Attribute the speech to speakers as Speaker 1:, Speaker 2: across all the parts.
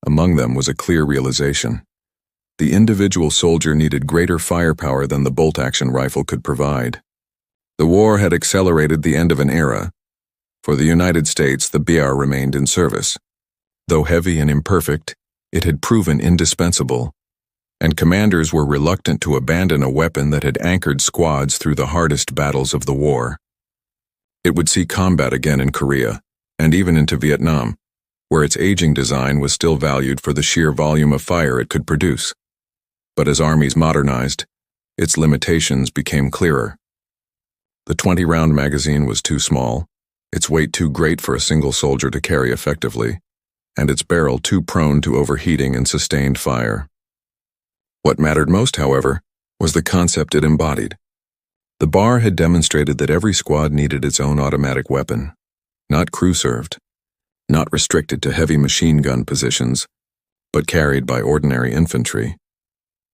Speaker 1: Among them was a clear realization. The individual soldier needed greater firepower than the bolt-action rifle could provide. The war had accelerated the end of an era. For the United States, the BR remained in service. Though heavy and imperfect, it had proven indispensable, and commanders were reluctant to abandon a weapon that had anchored squads through the hardest battles of the war. It would see combat again in Korea, and even into Vietnam, where its aging design was still valued for the sheer volume of fire it could produce. But as armies modernized, its limitations became clearer. The 20-round magazine was too small, its weight too great for a single soldier to carry effectively, and its barrel too prone to overheating and sustained fire. What mattered most, however, was the concept it embodied. The BAR had demonstrated that every squad needed its own automatic weapon, not crew-served, not restricted to heavy machine gun positions, but carried by ordinary infantry.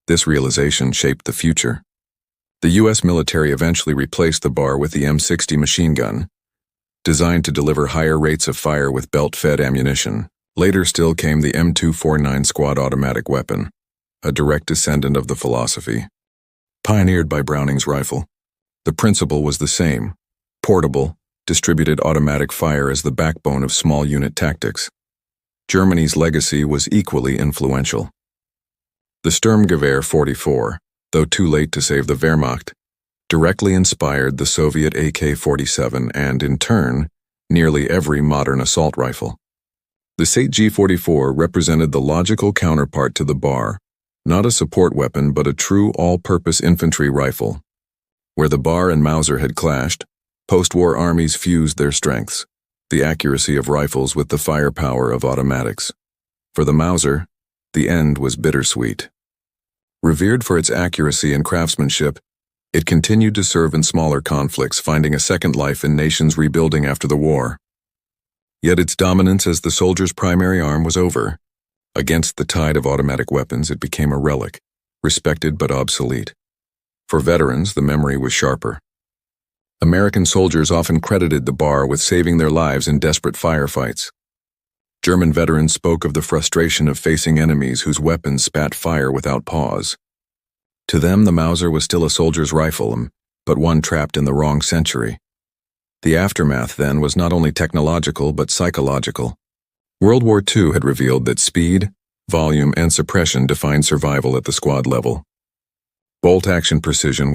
Speaker 1: This realization shaped the future. The U.S. military eventually replaced the BAR with the M60 machine gun, designed to deliver higher rates of fire with belt-fed ammunition. Later still came the M249 squad automatic weapon, a direct descendant of the philosophy. Pioneered by Browning's rifle, the principle was the same: portable, distributed automatic fire as the backbone of small unit tactics. Germany's legacy was equally influential. The Sturmgewehr 44, though too late to save the Wehrmacht, directly inspired the Soviet AK-47 and, in turn, nearly every modern assault rifle. The SAT-G44 represented the logical counterpart to the BAR, not a support weapon but a true all-purpose infantry rifle. Where the BAR and Mauser had clashed, post-war armies fused their strengths, the accuracy of rifles with the firepower of automatics. For the Mauser, the end was bittersweet. Revered for its accuracy and craftsmanship, it continued to serve in smaller conflicts, finding a second life in nations rebuilding after the war. Yet its dominance as the soldier's primary arm was over. Against the tide of automatic weapons, it became a relic, respected but obsolete. For veterans, the memory was sharper. American soldiers often credited the BAR with saving their lives in desperate firefights. German veterans spoke of the frustration of facing enemies whose weapons spat fire without pause. To them, the Mauser was still a soldier's rifle, but one trapped in the wrong century. The aftermath, then, was not only technological but psychological. World War II had revealed that speed, volume, and suppression defined survival at the squad level. Bolt-action precision was